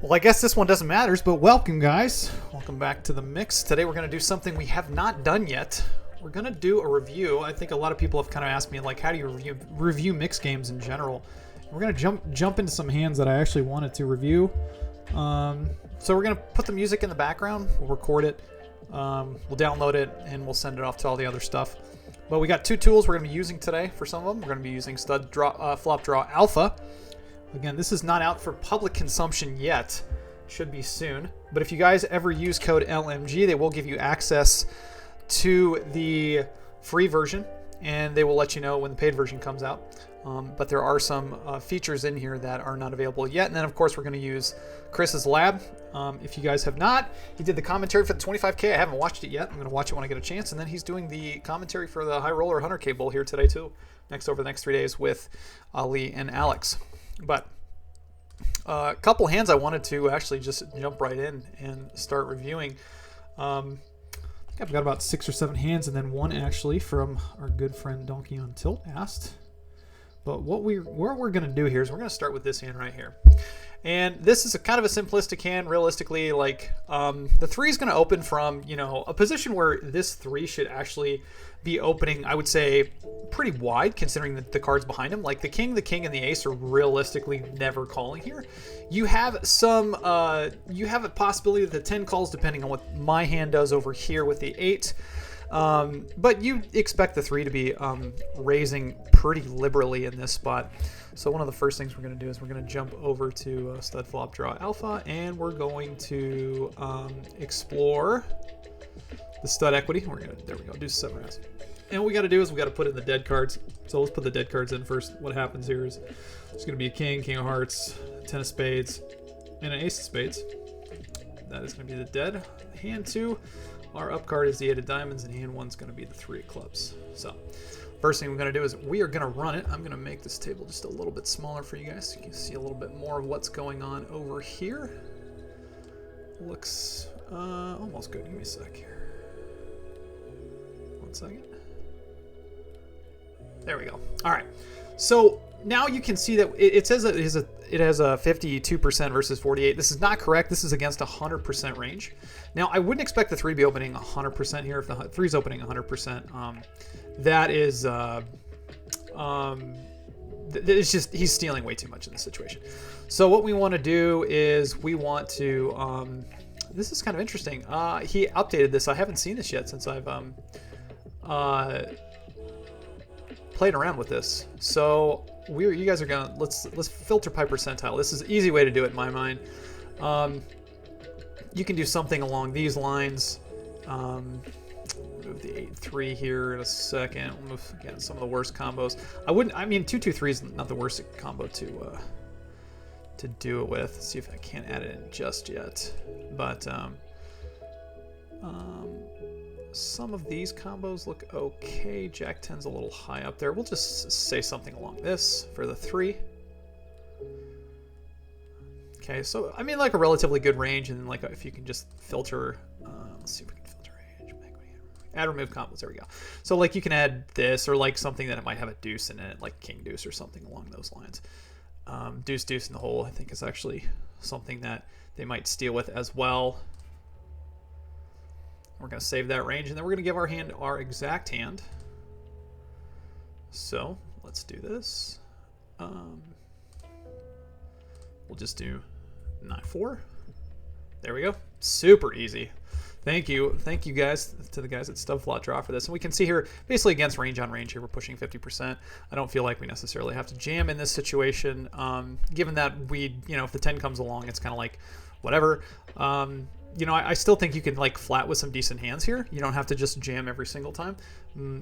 Well, I guess this one doesn't matter, but welcome, guys. Welcome back to the mix. Today we're going to do something we have not done yet. We're going to do a review. I think a lot of people have kind of asked me, like, how do you review mix games in general? We're going to jump into some hands that I actually wanted to review. So we're going to put the music in the background. We'll record it. We'll download it, and we'll send it off to all the other stuff. But we got two tools we're going to be using today for some of them. We're going to be using Flop Draw Alpha. Again, this is not out for public consumption yet. Should be soon. But if you guys ever use code LMG, they will give you access to the free version, and they will let you know when the paid version comes out. But there are some features in here that are not available yet. And then, of course, we're going to use Chris's lab. If you guys have not, he did the commentary for the 25K. I haven't watched it yet. I'm going to watch it when I get a chance. And then he's doing the commentary for the High Roller 100K Bowl here today, too. Over the next 3 days with Ali and Alex. But a couple hands I wanted to actually just jump right in and start reviewing. I think I've got about 6 or 7 hands, and then one actually from our good friend Donkey on Tilt asked. But what we're going to do here is we're going to start with this hand right here. And this is a kind of a simplistic hand. Realistically, like the 3 is going to open from, a position where this 3 should actually be opening, I would say, pretty wide considering the cards behind him. Like the king, and the ace are realistically never calling here. You have you have a possibility that the 10 calls depending on what my hand does over here with the 8. But you expect the 3 to be raising pretty liberally in this spot. So one of the first things we're going to do is we're going to jump over to Stud Flop Draw Alpha, and we're going to explore the stud equity. There we go, do 7 rounds. And what we got to do is we got to put in the dead cards. So let's put the dead cards in first. What happens here is there's going to be a king, king of hearts, 10 of spades, and an ace of spades. That is going to be the dead. Hand 2. Our up card is the 8 of diamonds, and hand 1 is going to be the 3 of clubs. So first thing we're going to do is we are going to run it. I'm going to make this table just a little bit smaller for you guys so you can see a little bit more of what's going on over here. Looks almost good. Give me a sec here. 1 second. There we go. All right. So now you can see that it says that it has a 52% versus 48. This is not correct. This is against 100% range. Now, I wouldn't expect the 3 to be opening 100% here. If the 3 is opening 100%, that is it's just he's stealing way too much in this situation. So what we want to do is we want to this is kind of interesting. He updated this. I haven't seen this yet since I've played around with this. So you guys are gonna let's filter by percentile. This is an easy way to do it in my mind. You can do something along these lines. Move the 8-3 here in a second. We'll move again some of the worst combos. I mean 2-2-3 is not the worst combo to do it with. Let's see if I can't add it in just yet. But some of these combos look okay. Jack 10's a little high up there. We'll just say something along this for the 3. Okay, so I mean like a relatively good range, and then like if you can just filter, let's see if we can filter range. Add remove combos. There we go. So like you can add this or like something that it might have a deuce in it, like king deuce or something along those lines. Deuce deuce in the hole I think is actually something that they might steal with as well. We're going to save that range, and then we're going to give our hand our exact hand. So let's do this. We'll just do 9-4. There we go. Super easy. Thank you guys, to the guys at Stud Flop Draw for this. And we can see here, basically against range on range here, we're pushing 50%. I don't feel like we necessarily have to jam in this situation, given that if the 10 comes along, it's kind of like whatever. I still think you can like flat with some decent hands here. You don't have to just jam every single time.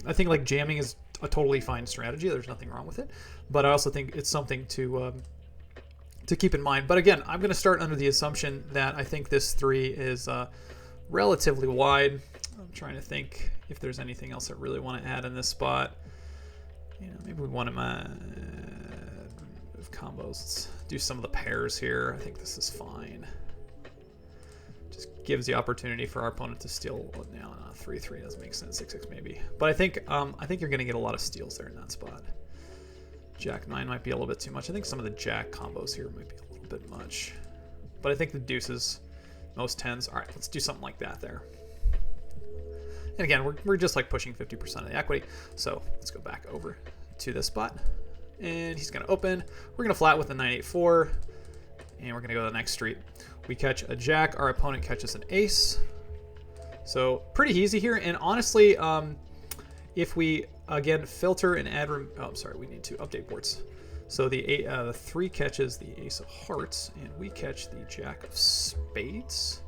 I think like jamming is a totally fine strategy. There's nothing wrong with it. But I also think it's something to keep in mind. But again, I'm going to start under the assumption that I think this 3 is relatively wide. I'm trying to think if there's anything else I really want to add in this spot. Maybe we want to move combos. Let's do some of the pairs here. I think this is fine. Just gives the opportunity for our opponent to steal. Now, 3-3 doesn't make sense. 6-6 maybe. But I think you're going to get a lot of steals there in that spot. Jack 9 might be a little bit too much. I think some of the Jack combos here might be a little bit much. but I think the deuces, most tens. All right, let's do something like that there. And again, we're just like pushing 50% of the equity. So let's go back over to this spot. And he's going to open. We're going to flat with the 9-8-4. And we're going to go to the next street. We catch a jack. Our opponent catches an ace. So pretty easy here. And honestly, if we, again, filter and add... Oh, I'm sorry. We need to update boards. So the 3 catches the ace of hearts. And we catch the jack of spades.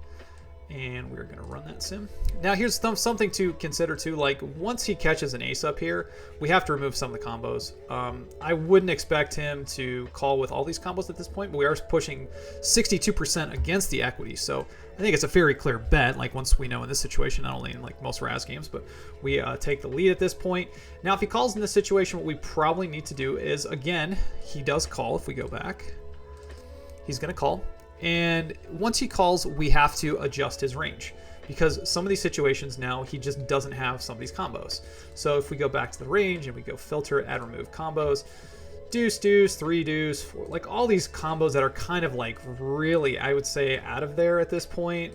And we're going to run that sim. Now, here's something to consider, too. Like, once he catches an ace up here, we have to remove some of the combos. I wouldn't expect him to call with all these combos at this point, but we are pushing 62% against the equity. So I think it's a very clear bet, like, once we know in this situation, not only in, like, most Raz games, but we take the lead at this point. Now, if he calls in this situation, what we probably need to do is, again, he does call if we go back. He's going to call. And once he calls, we have to adjust his range because some of these situations now he just doesn't have some of these combos. So if we go back to the range and we go filter, add, remove combos, deuce, deuce, 3 deuce, 4, like all these combos that are kind of like really, I would say, out of there at this point.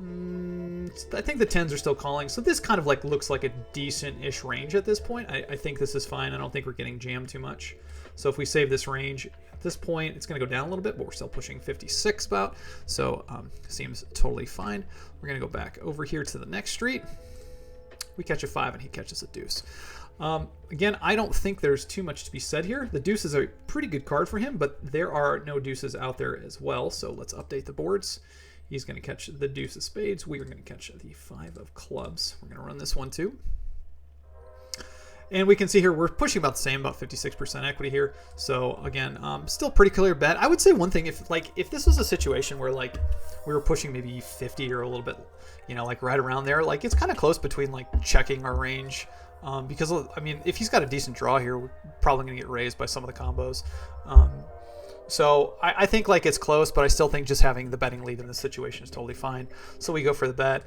I think the 10s are still calling. So this kind of like looks like a decent-ish range at this point. I think this is fine. I don't think we're getting jammed too much. So if we save this range, at this point, it's going to go down a little bit, but we're still pushing 56 about. So seems totally fine. We're going to go back over here to the next street. We catch a 5 and he catches a deuce. Again, I don't think there's too much to be said here. The deuce is a pretty good card for him, but there are no deuces out there as well. So let's update the boards. He's going to catch the deuce of spades. We are going to catch the 5 of clubs. We're going to run this one too. And we can see here we're pushing about the same, about 56% equity here. So again, still pretty clear bet. I would say one thing, if this was a situation where like we were pushing maybe 50 or a little bit, you know, like right around there, like it's kind of close between like checking our range. Because I mean, if he's got a decent draw here, we're probably going to get raised by some of the combos. So I think like it's close, but I still think just having the betting lead in this situation is totally fine. So we go for the bet.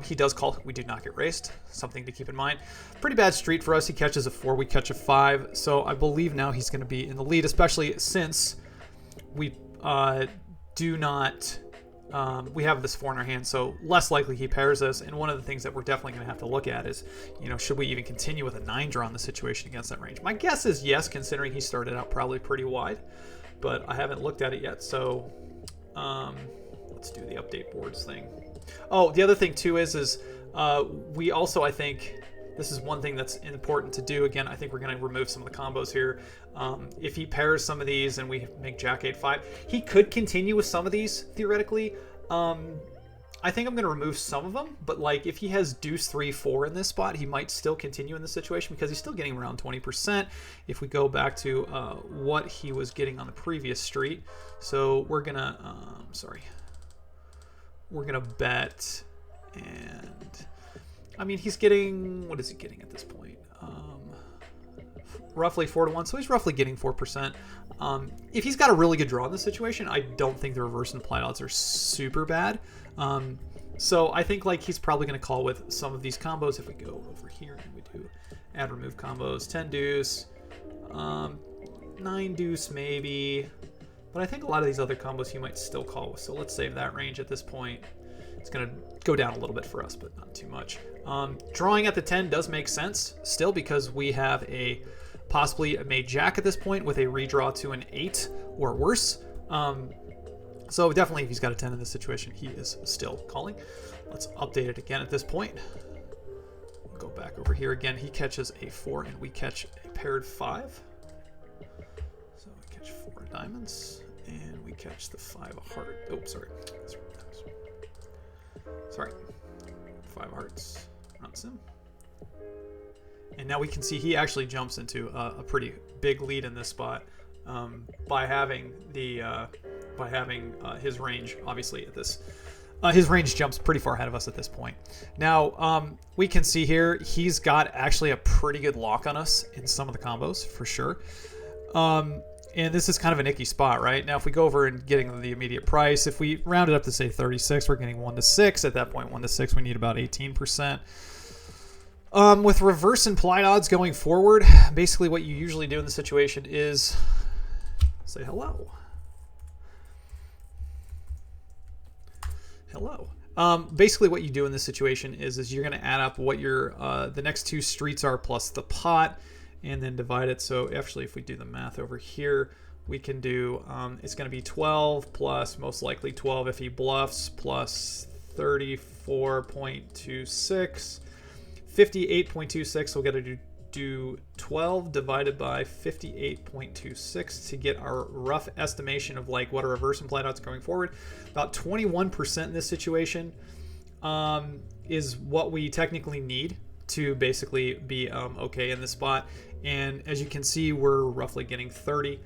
He does call. We do not get raced. Something to keep in mind. Pretty bad street for us. He catches a 4. We catch a 5. So I believe now he's going to be in the lead, especially since we do not... we have this 4 in our hand, so less likely he pairs us. And one of the things that we're definitely going to have to look at is, you know, should we even continue with a 9 draw in the situation against that range? My guess is yes, considering he started out probably pretty wide, but I haven't looked at it yet. So let's do the update boards thing. Oh, the other thing too is we also, I think this is one thing that's important to do. Again, I think we're going to remove some of the combos here. If he pairs some of these and we make Jack 8-5, he could continue with some of these theoretically. I think I'm going to remove some of them, but like if he has deuce 3-4 in this spot, he might still continue in this situation because he's still getting around 20%. If we go back to what he was getting on the previous street, so we're gonna we're gonna bet, and I mean he's getting, what is he getting at this point? Roughly 4-1, so he's roughly getting 4%. If he's got a really good draw in this situation, I don't think the reverse and applied odds are super bad. So I think like he's probably going to call with some of these combos. If we go over here and we do add remove combos, 10 deuce, 9 deuce maybe, but I think a lot of these other combos he might still call with. So let's save that range at this point. It's going to go down a little bit for us, but not too much. Drawing at the 10 does make sense still because we have a possibly a made jack at this point with a redraw to an 8 or worse. So definitely if he's got a 10 in this situation, he is still calling. Let's update it again at this point. We'll go back over here again. He catches a 4 and we catch a paired 5. So we catch 4 diamonds and we catch the 5 of heart. Oh, sorry. Sorry. 5 hearts. Not sim. And now we can see he actually jumps into a pretty big lead in this spot by having the his range. Obviously, at this, his range jumps pretty far ahead of us at this point. Now we can see here he's got actually a pretty good lock on us in some of the combos for sure. And this is kind of an icky spot, right? Now, if we go over and getting the immediate price, if we round it up to say 36, we're getting 1-6. At that point, 1-6, we need about 18%. With reverse implied odds going forward, basically what you usually do in the situation is say hello. Hello. Basically, what you do in this situation is you're going to add up what your the next two streets are plus the pot, and then divide it. So actually, if we do the math over here, we can do it's going to be 12 plus most likely 12 if he bluffs plus 34.26, 58.26. We'll get to do 12 divided by 58.26 to get our rough estimation of like what a reverse implied odds going forward. About 21% in this situation is what we technically need to basically be okay in this spot. And as you can see, we're roughly getting 30.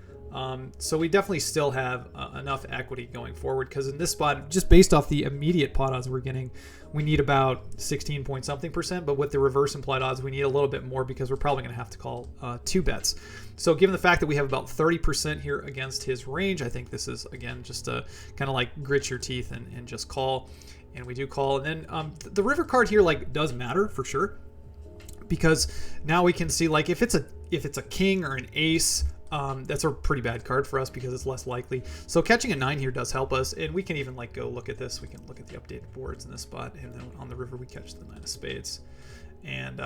So we definitely still have enough equity going forward, because in this spot, just based off the immediate pot odds we're getting, we need about 16 point something percent, but with the reverse implied odds, we need a little bit more because we're probably going to have to call 2 bets. So given the fact that we have about 30% here against his range, I think this is, again, just a kind of like grit your teeth and just call. And we do call. And then the river card here like does matter for sure, because now we can see like if it's a king or an ace, that's a pretty bad card for us because it's less likely. So catching a 9 here does help us, and we can even like go look at this. We can look at the updated boards in this spot, and then on the river we catch the 9 of spades, and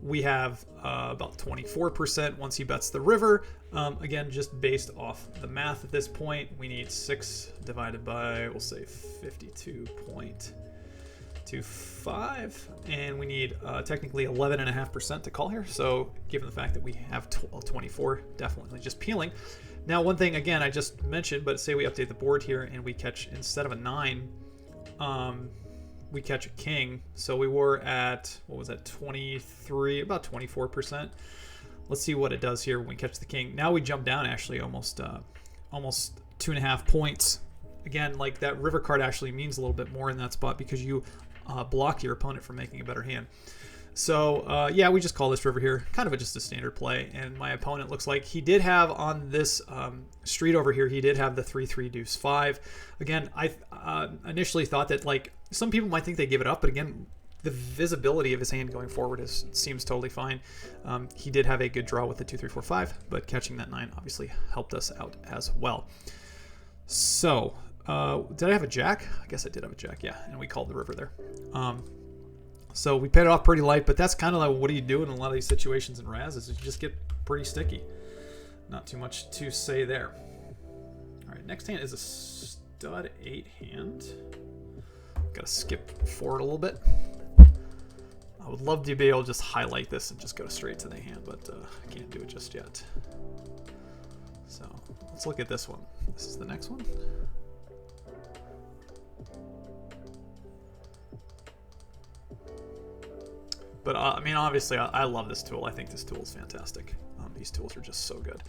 we have about 24% once he bets the river. Again, just based off the math at this point, we need 6 divided by, we'll say 52.25, and we need technically 11.5% to call here. So given the fact that we have 24, definitely just peeling. Now, one thing again I just mentioned, but say we update the board here and we catch, instead of a 9, we catch a king. So we were at, what was that, 23, about 24%. Let's see what it does here when we catch the king. Now we jump down actually almost 2.5 points. Again, like that river card actually means a little bit more in that spot because you block your opponent from making a better hand. So yeah, we just call this river here, kind of just a standard play. And my opponent looks like he did have on this street over here, he did have the 3-3 deuce 5. Again, I initially thought that like some people might think they give it up, but again, the visibility of his hand going forward seems totally fine. He did have a good draw with the 2-3-4-5, but catching that 9 obviously helped us out as well. So did I have a jack? I guess I did have a jack, yeah, and we called the river there. So we paid it off pretty light, but that's kind of like what do you do in a lot of these situations in Raz is you just get pretty sticky. Not too much to say there. All right, next hand is a stud 8 hand. Got to skip forward a little bit. I would love to be able to just highlight this and just go straight to the hand, but I can't do it just yet. So let's look at this one. This is the next one. But I mean, obviously, I love this tool. I think this tool is fantastic. These tools are just so good.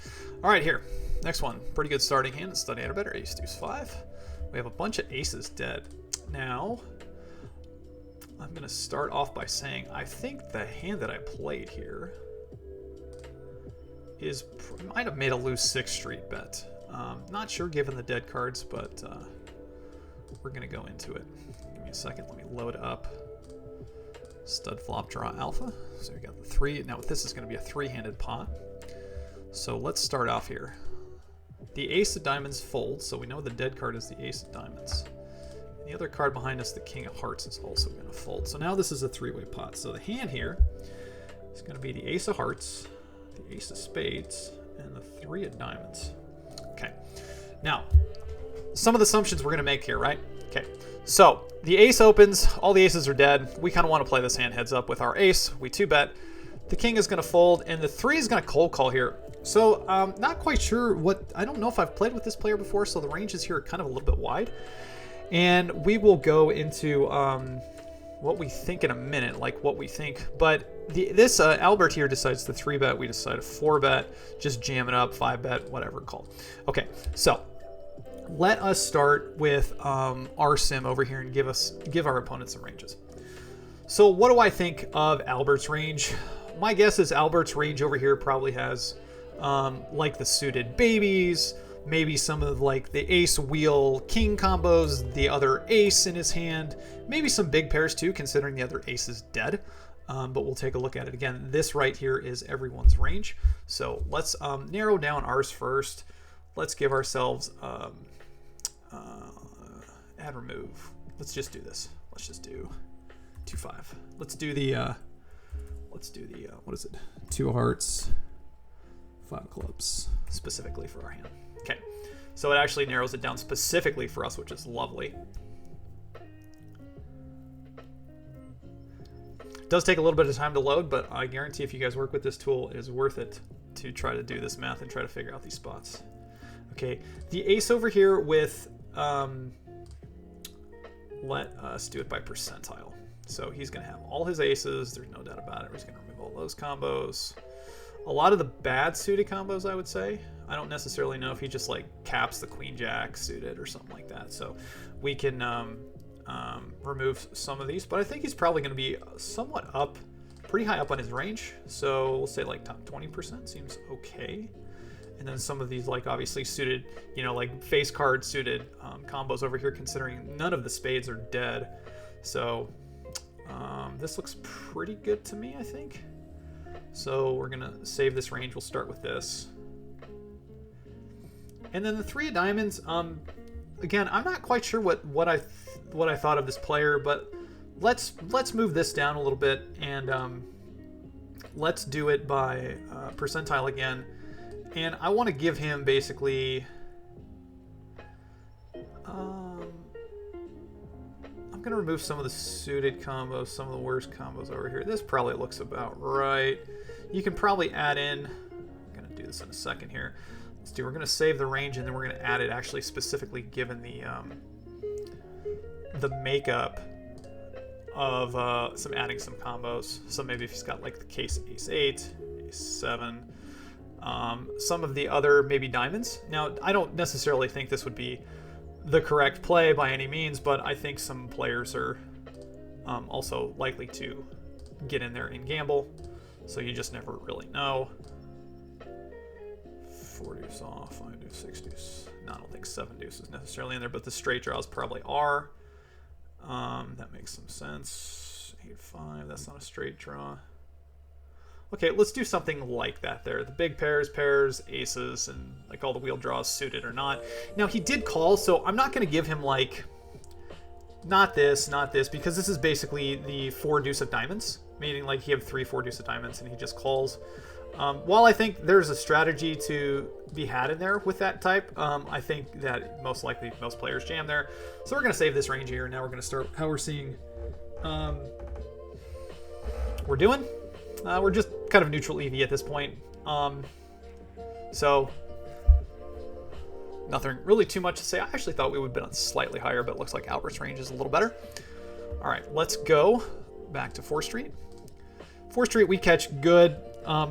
All right, here. Next one. Pretty good starting hand. Stud 8 or better. Ace, deuce 5. We have a bunch of aces dead. Now, I'm going to start off by saying I think the hand that I played here might have made a loose 6th street bet. Not sure given the dead cards, but we're going to go into it. Give me a second. Let me load up stud flop draw alpha. So we got the 3. Now this is going to be a 3-handed pot. So let's start off here. The ace of diamonds folds, so we know the dead card is the ace of diamonds. And the other card behind us, the king of hearts, is also going to fold. So now this is a 3-way pot. So the hand here is going to be the ace of hearts, the ace of spades, and the 3 of diamonds. Okay. Now, some of the assumptions we're going to make here, right? Okay. So the ace opens, all the aces are dead. We kind of want to play this hand heads up with our ace. We 2-bet. The king is going to fold, and the 3 is going to cold call here. So not quite sure I don't know if I've played with this player before, so the ranges here are kind of a little bit wide. And we will go into what we think in a minute, like what we think. But this Albert here decides to 3-bet. We decide to 4-bet, just jam it up, 5-bet, whatever call. Okay, so let us start with our sim over here and give our opponent some ranges. So what do I think of Albert's range? My guess is Albert's range over here probably has like the suited babies, maybe some of like the ace wheel king combos, the other ace in his hand, maybe some big pairs too, considering the other ace is dead. But we'll take a look at it again. This right here is everyone's range. So let's narrow down ours first. Let's give ourselves add remove. Let's just do this. Let's just do 2-5. Let's do the what is it? 2 hearts, 5 clubs, specifically for our hand. Okay, so it actually narrows it down specifically for us, which is lovely. It does take a little bit of time to load, but I guarantee if you guys work with this tool, it is worth it to try to do this math and try to figure out these spots. Okay, the ace over here with, let us do it by percentile. So he's going to have all his aces. There's no doubt about it. We're just going to remove all those combos. A lot of the bad suited combos, I would say. I don't necessarily know if he just like caps the queen jack suited or something like that. So we can remove some of these, but I think he's probably going to be somewhat up, pretty high up on his range. So we'll say like top 20% seems okay. And then some of these like obviously suited, you know, like face card suited combos over here, considering none of the spades are dead. So this looks pretty good to me, I think. So we're gonna save this range. We'll start with this. And then the 3 of diamonds, again, I'm not quite sure what I thought of this player, but let's move this down a little bit, and let's do it by percentile again. And I want to give him basically, I'm going to remove some of the suited combos, some of the worst combos over here. This probably looks about right. You can probably add in, I'm going to do this in a second here. We're going to save the range, and then we're going to add it actually specifically given the makeup of adding some combos. So maybe if he's got like the case ace 8, ace 7, some of the other maybe diamonds. Now, I don't necessarily think this would be the correct play by any means, but I think some players are also likely to get in there and gamble. So you just never really know. 4 deuce off, 5 deuce, 6 deuce. No, I don't think 7 deuce is necessarily in there, but the straight draws probably are. That makes some sense. 8-5, that's not a straight draw. Okay, let's do something like that there. The big pairs, aces, and like all the wheel draws suited or not. Now, he did call, so I'm not going to give him like, not this, because this is basically the 4 deuce of diamonds, meaning like he have 3 4 deuce of diamonds and he just calls. While I think there's a strategy to be had in there with that type, I think that most likely most players jam there. So we're going to save this range here. Now we're going to start how we're seeing we're doing. We're just kind of neutral EV at this point. So nothing really too much to say. I actually thought we would have been on slightly higher, but it looks like Albert's range is a little better. All right, let's go back to 4th Street. 4th Street, we catch good. I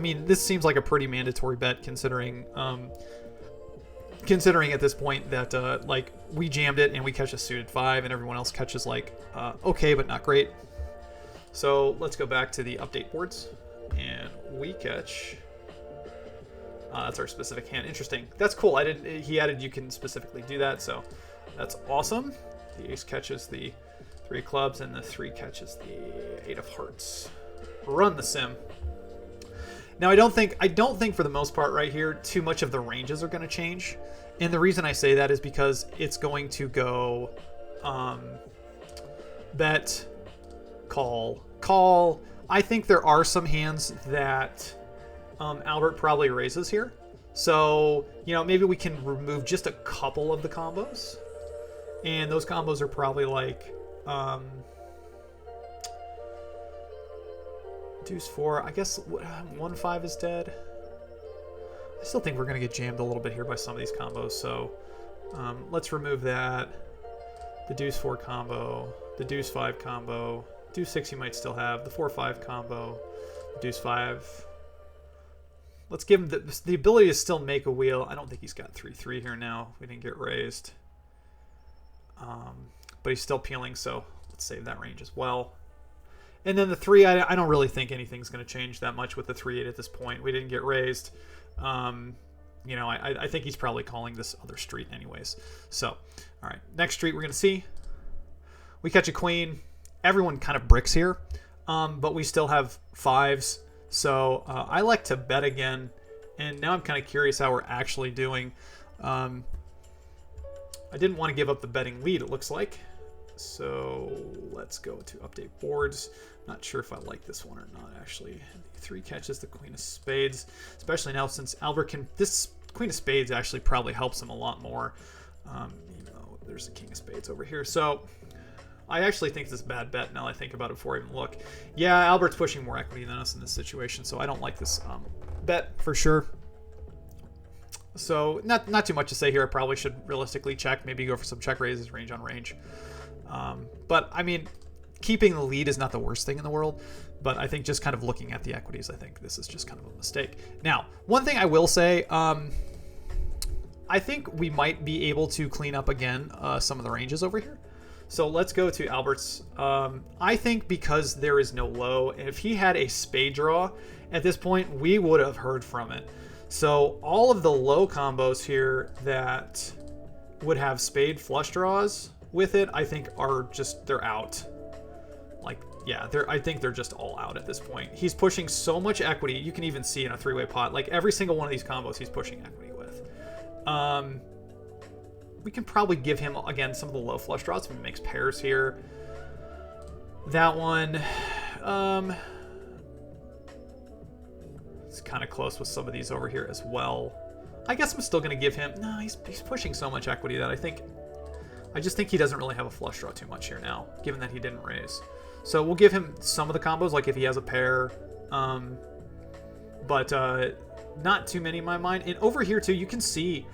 mean, this seems like a pretty mandatory bet considering at this point that like we jammed it and we catch a suited 5 and everyone else catches like okay but not great. So let's go back to the update boards and we catch. That's our specific hand. Interesting. That's cool. He added you can specifically do that, so that's awesome. The ace catches the 3 clubs and the 3 catches the 8 of hearts. Run the sim. Now I don't think for the most part right here too much of the ranges are going to change, and the reason I say that is because it's going to go bet, call. I think there are some hands that Albert probably raises here, so you know maybe we can remove just a couple of the combos, and those combos are probably like deuce 4. I guess 1-5 is dead. I still think we're going to get jammed a little bit here by some of these combos, so let's remove that. The deuce 4 combo, the deuce 5 combo, deuce 6 you might still have, the 4-5 combo, the deuce 5. Let's give him the ability to still make a wheel. I don't think he's got 3-3 here now. We didn't get raised. But he's still peeling, so let's save that range as well. And then the 3, I don't really think anything's going to change that much with the 3-8 at this point. We didn't get raised. You know, I think he's probably calling this other street anyways. So, all right, next street we're going to see. We catch a queen. Everyone kind of bricks here, but we still have 5s. So I like to bet again. And now I'm kind of curious how we're actually doing. I didn't want to give up the betting lead, it looks like. So let's go to update boards. Not sure if I like this one or not, actually. 3 catches the queen of spades, especially now since Albert can... This queen of spades actually probably helps him a lot more. Even though there's the king of spades over here. So I actually think this is a bad bet now I think about it before I even look. Yeah, Albert's pushing more equity than us in this situation, so I don't like this bet for sure. So not too much to say here. I probably should realistically check, maybe go for some check raises range on range. But I mean, keeping the lead is not the worst thing in the world, but I think just kind of looking at the equities, I think this is just kind of a mistake. Now, one thing I will say, I think we might be able to clean up again some of the ranges over here. So let's go to Albert's. I think because there is no low, if he had a spade draw at this point, we would have heard from it. So all of the low combos here that would have spade flush draws with it, I think are just, they're out. Like, yeah, I think they're just all out at this point. He's pushing so much equity. You can even see in a 3-way pot, like every single one of these combos he's pushing equity with. We can probably give him, again, some of the low flush draws if he makes pairs here. That one, it's kind of close with some of these over here as well. I guess I'm still going to give him... No, he's pushing so much equity that I just think he doesn't really have a flush draw too much here now, given that he didn't raise. So we'll give him some of the combos, like if he has a pair, but not too many in my mind. And over here too, you can see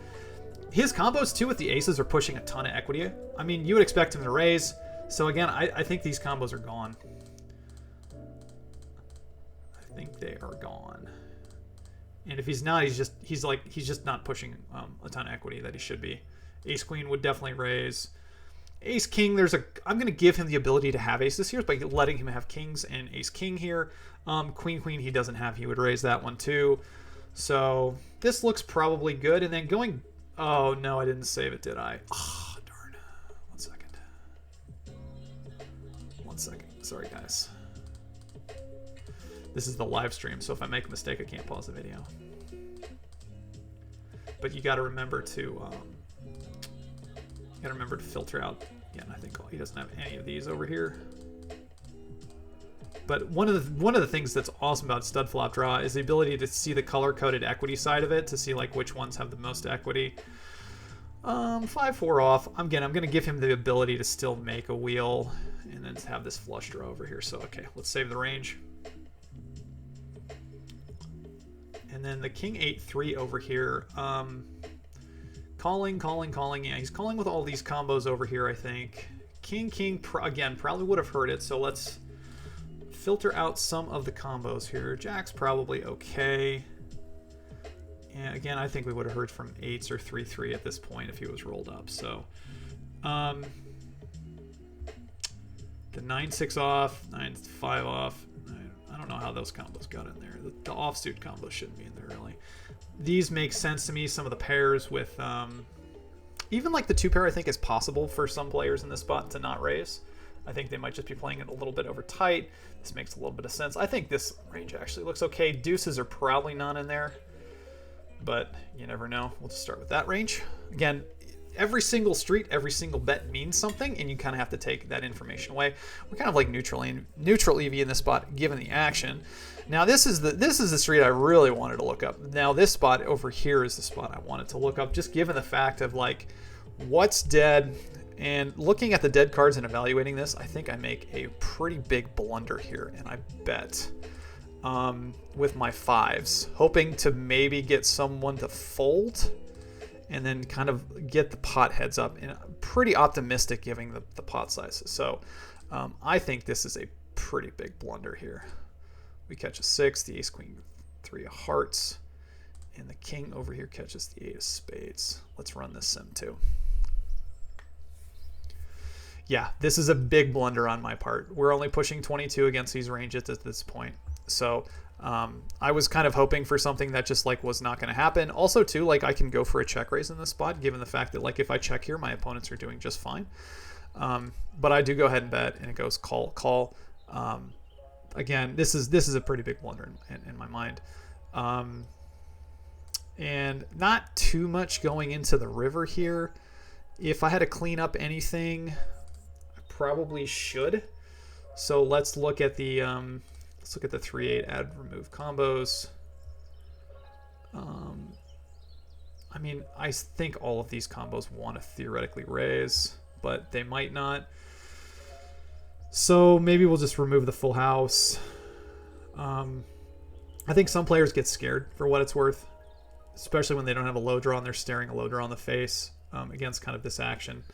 his combos too with the aces are pushing a ton of equity. I mean, you would expect him to raise. So again, I think these combos are gone. I think they are gone. And if he's not, he's just not pushing a ton of equity that he should be. Ace queen would definitely raise. Ace king, I'm going to give him the ability to have aces here by letting him have kings and ace king here. Queen queen he doesn't have, he would raise that one too. So this looks probably good. And then going, oh no, I didn't save it, did I? Oh, darn. 1 second. 1 second. Sorry guys. This is the live stream, so if I make a mistake, I can't pause the video. But you got to remember to filter out. Again, I think he doesn't have any of these over here. But one of the things that's awesome about stud flop draw is the ability to see the color coded equity side of it, to see like which ones have the most equity. 5-4 off. Again, I'm going to give him the ability to still make a wheel and then have this flush draw over here. So okay, let's save the range. And then the king 8-3 over here. Calling. Yeah, he's calling with all these combos over here, I think. King, again, probably would have heard it. So let's filter out some of the combos here. Jack's probably okay. And again, I think we would have heard from 8s or 3-3 at this point if he was rolled up. So the 9-6 off, 9-5 off. I don't know how those combos got in there. The offsuit combos shouldn't be in there, really. These make sense to me. Some of the pairs with... even like the 2-pair, I think, is possible for some players in this spot to not raise. I think they might just be playing it a little bit over tight. This makes a little bit of sense. I think this range actually looks okay. Deuces are probably not in there, but you never know. We'll just start with that range. Again, every single street, every single bet means something, and you kind of have to take that information away. We're kind of like neutral EV in this spot, given the action. Now this is the street I really wanted to look up. Now this spot over here is the spot I wanted to look up, just given the fact of like what's dead. And looking at the dead cards and evaluating this, I think I make a pretty big blunder here, and I bet with my 5s, hoping to maybe get someone to fold and then kind of get the pot heads up. And I'm pretty optimistic giving the pot sizes. So I think this is a pretty big blunder here. We catch a 6, the ace queen 3 of hearts, and the king over here catches the 8 of spades. Let's run this sim too. Yeah, this is a big blunder on my part. We're only pushing 22 against these ranges at this point. So I was kind of hoping for something that just like was not going to happen. Also too, like I can go for a check raise in this spot, given the fact that like if I check here, my opponents are doing just fine. But I do go ahead and bet, and it goes call. Again, this is a pretty big blunder in my mind. And not too much going into the river here. If I had to clean up anything, I probably should. So let's look at the 3-8 add remove combos. I mean, I think all of these combos want to theoretically raise, but they might not. So maybe we'll just remove the full house. I think some players get scared for what it's worth, especially when they don't have a low draw and they're staring a low draw in the face against kind of this action.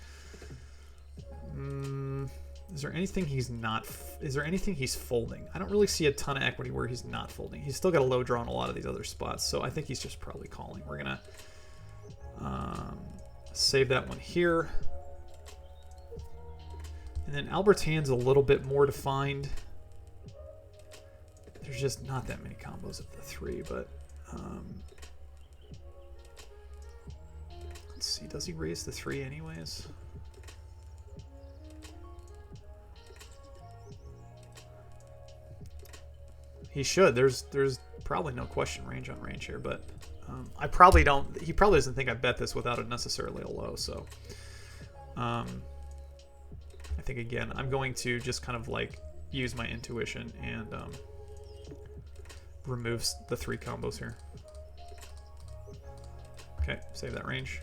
Is there anything he's not? Is there anything he's folding? I don't really see a ton of equity where he's not folding. He's still got a low draw in a lot of these other spots, so I think he's just probably calling. We're gonna save that one here, and then Albert's hand's a little bit more defined. There's just not that many combos of the 3, but let's see. Does he raise the 3 anyways? He should. There's probably no question range on range here, but I probably don't. He probably doesn't think I bet this without it necessarily a low. So I think again I'm going to just kind of like use my intuition and remove the 3 combos here. Okay, save that range.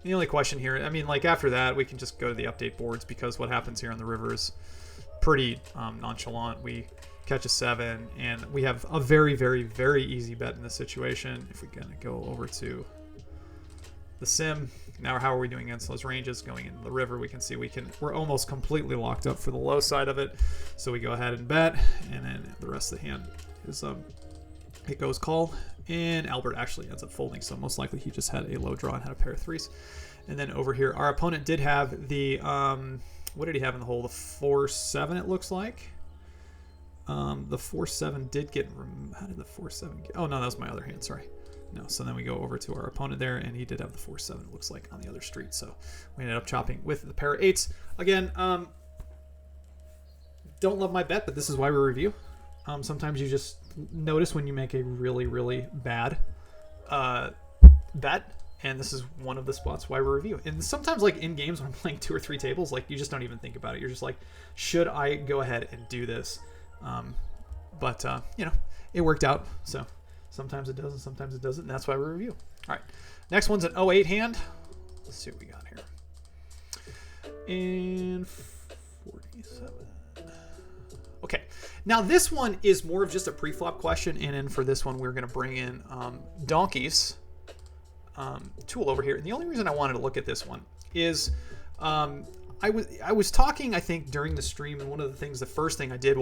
The only question here, I mean, like after that, we can just go to the update boards because what happens here on the river is pretty nonchalant. We catch a 7, and we have a very, very, very easy bet in this situation. If we're gonna go over to the sim, now how are we doing against those ranges? Going into the river, we can see we're almost completely locked up for the low side of it. So we go ahead and bet, and then the rest of the hand is it goes call, and Albert actually ends up folding. So most likely he just had a low draw and had a pair of 3s. And then over here, our opponent did have the what did he have in the hole? The 4-7, it looks like. The 4-7 did get. How did the 4-7 get? Oh no, that was my other hand. Sorry. No. So then we go over to our opponent there, and he did have the 4-7. It looks like on the other street. So we ended up chopping with the pair of 8s. Again, don't love my bet, but this is why we review. Sometimes you just notice when you make a really, really bad bet, and this is one of the spots why we review. And sometimes, like in games when I'm playing 2 or 3 tables, like you just don't even think about it. You're just like, should I go ahead and do this? But you know, it worked out. So sometimes it doesn't, sometimes it doesn't. And that's why we review. All right, next one's an 08 hand. Let's see what we got here. And 47. Okay, now this one is more of just a pre-flop question, and then for this one we're going to bring in Donkey's tool over here. And the only reason I wanted to look at this one is I was talking, I think, during the stream, and one of the things, the first thing I did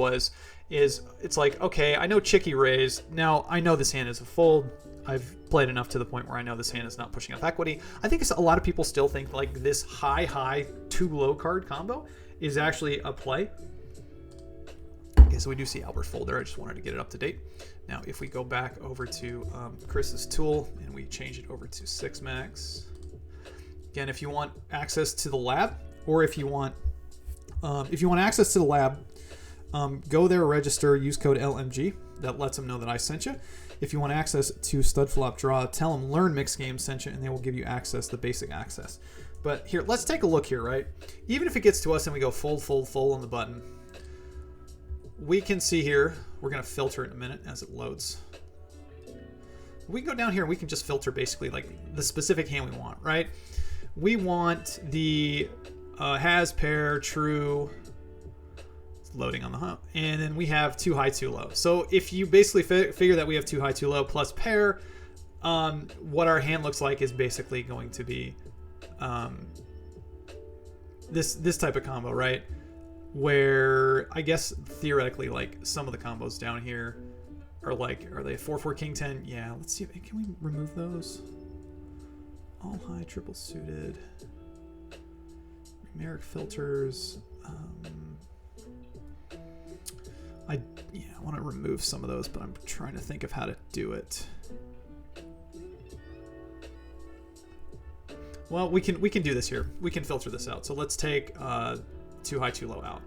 is it's like, okay, I know Chicky raised. Now I know this hand is a fold. I've played enough to the point where I know this hand is not pushing up equity. I think a lot of people still think like this high 2 low card combo is actually a play. Okay, so we do see Albert fold there. I just wanted to get it up to date. Now, if we go back over to Chris's tool and we change it over to 6max, again, if you want access to the lab, or if you want access to the lab, go there, register, use code LMG. That lets them know that I sent you. If you want access to stud flop draw, tell them learnmixgames sent you, and they will give you access, the basic access. But here, let's take a look here, right? Even if it gets to us and we go fold on the button, we can see here, we're going to filter in a minute as it loads. We can go down here and we can just filter basically like the specific hand we want, right? We want the has pair, true, it's loading on the hump, and then we have 2 high, 2 low. So if you basically figure that we have 2 high, 2 low plus pair, what our hand looks like is basically going to be this type of combo, right? Where I guess theoretically, like some of the combos down here are like, are they 4-4 king 10? Yeah, let's see. Can we remove those? All high, triple suited, numeric filters. I want to remove some of those, but I'm trying to think of how to do it. Well, we can do this here. We can filter this out. So let's take 2 high, 2 low out,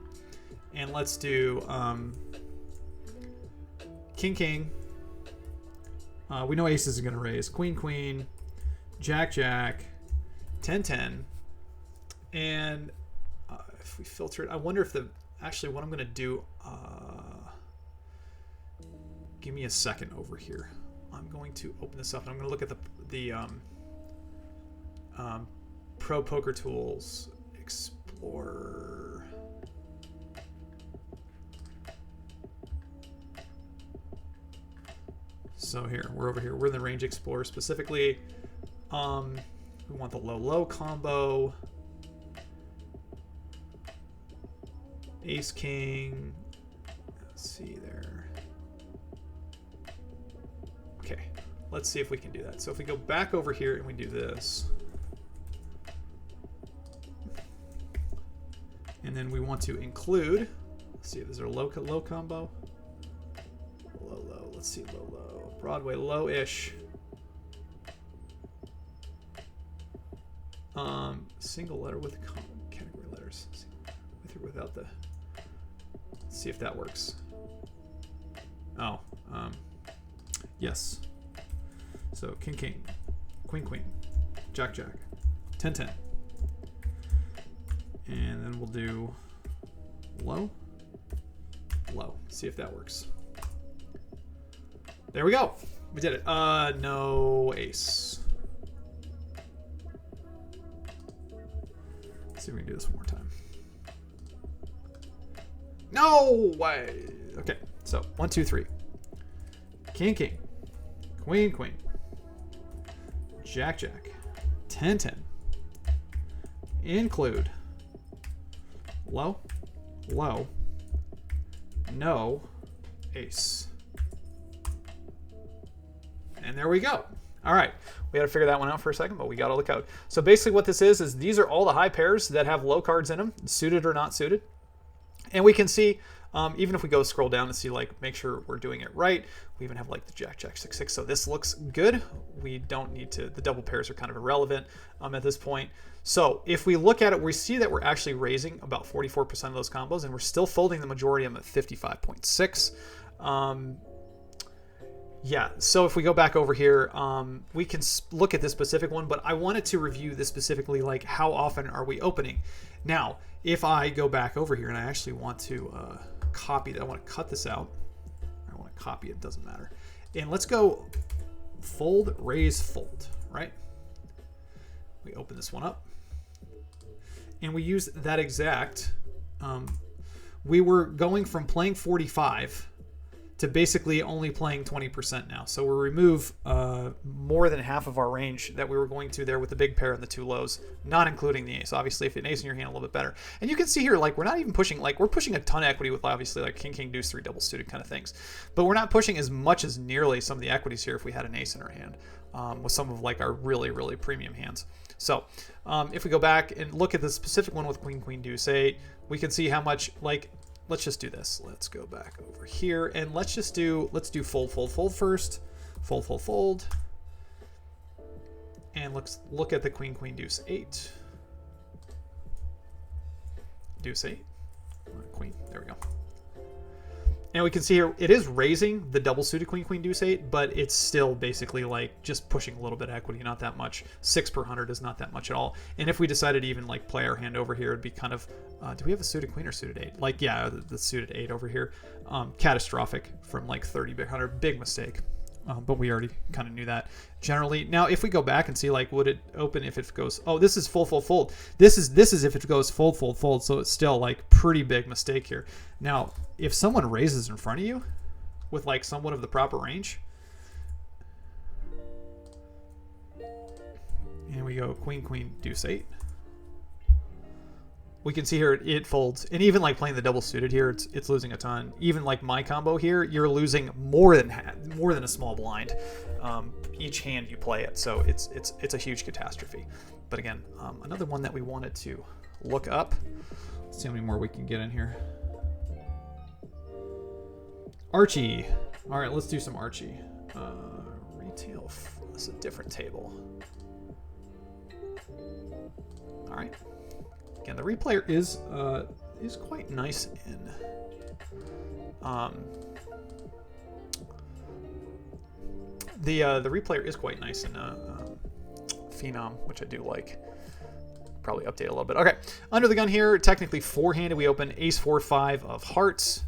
and let's do king. We know aces are going to raise. Queen, jack, 10-10. And if we filter it, I wonder if actually what I'm going to do, give me a second over here. I'm going to open this up and I'm going to look at the Pro Poker Tools Explorer. So here, we're over here. We're in the Range Explorer specifically. We want the low-low combo. Ace King. Let's see there. Okay, let's see if we can do that. So if we go back over here and we do this. And then we want to include, let's see, is there a low combo? Low, let's see, low. Broadway, low-ish. Single letter with category letters. With or without the, let's see if that works. Oh, yes. So king, queen, jack, 10-10. And then we'll do low. See if that works. There we go. We did it. No ace. Let's see if we can do this one more time. No way. Okay, so 1, 2, 3. King, queen, jack, 10-10. Include low, no ace. And there we go. All right, we had to figure that one out for a second, but we got all the code. So basically what this is these are all the high pairs that have low cards in them, suited or not suited. And we can see, even if we go scroll down and see, like, make sure we're doing it right, we even have like the jack, 6-6. So this looks good. We don't need to, the double pairs are kind of irrelevant at this point. So if we look at it, we see that we're actually raising about 44% of those combos, and we're still folding the majority of them at 55.6. Yeah, so if we go back over here, we can look at this specific one, but I wanted to review this specifically, like how often are we opening? Now, if I go back over here and I actually want to copy that, I want to cut this out. I want to copy it, doesn't matter. And let's go fold, raise, fold, right? We open this one up. And we use that exact, we were going from playing 45 to basically only playing 20% now. So we remove more than half of our range that we were going to there with the big pair and the two lows, not including the ace. Obviously, if an ace in your hand, a little bit better. And you can see here, like, we're not even pushing, like, we're pushing a ton of equity with obviously like king, deuce, 3 double suited kind of things. But we're not pushing as much as nearly some of the equities here if we had an ace in our hand with some of like our really premium hands. So if we go back and look at the specific one with queen, deuce, 8, we can see how much, like, let's just do this. Let's go back over here and let's do fold first. Fold. And let's look at the queen, deuce, 8. Deuce 8. Queen. There we go. And we can see here, it is raising the double suited queen, deuce, 8, but it's still basically like just pushing a little bit of equity, not that much. 6 per 100 is not that much at all. And if we decided to even like play our hand over here, it'd be kind of, do we have a suited queen or suited 8? Like, yeah, the suited 8 over here. Catastrophic from like 30 big 100, big mistake. But we already kind of knew that generally. Now, if we go back and see, like, would it open if it goes, oh, this is fold. This is if it goes fold. So it's still like pretty big mistake here. Now, if someone raises in front of you with like somewhat of the proper range, and we go queen, deuce, 8. We can see here it folds, and even like playing the double suited here, it's losing a ton. Even like my combo here, you're losing more than a small blind each hand you play it. So it's a huge catastrophe. But again, another one that we wanted to look up. Let's see how many more we can get in here. Archie. All right, let's do some Archie. Retail. This is a different table. All right. Again, the replayer is quite nice in the replayer is quite nice in Phenom, which I do like. Probably update a little bit. Okay, under the gun here, technically four-handed. We open ace 4-5 of hearts,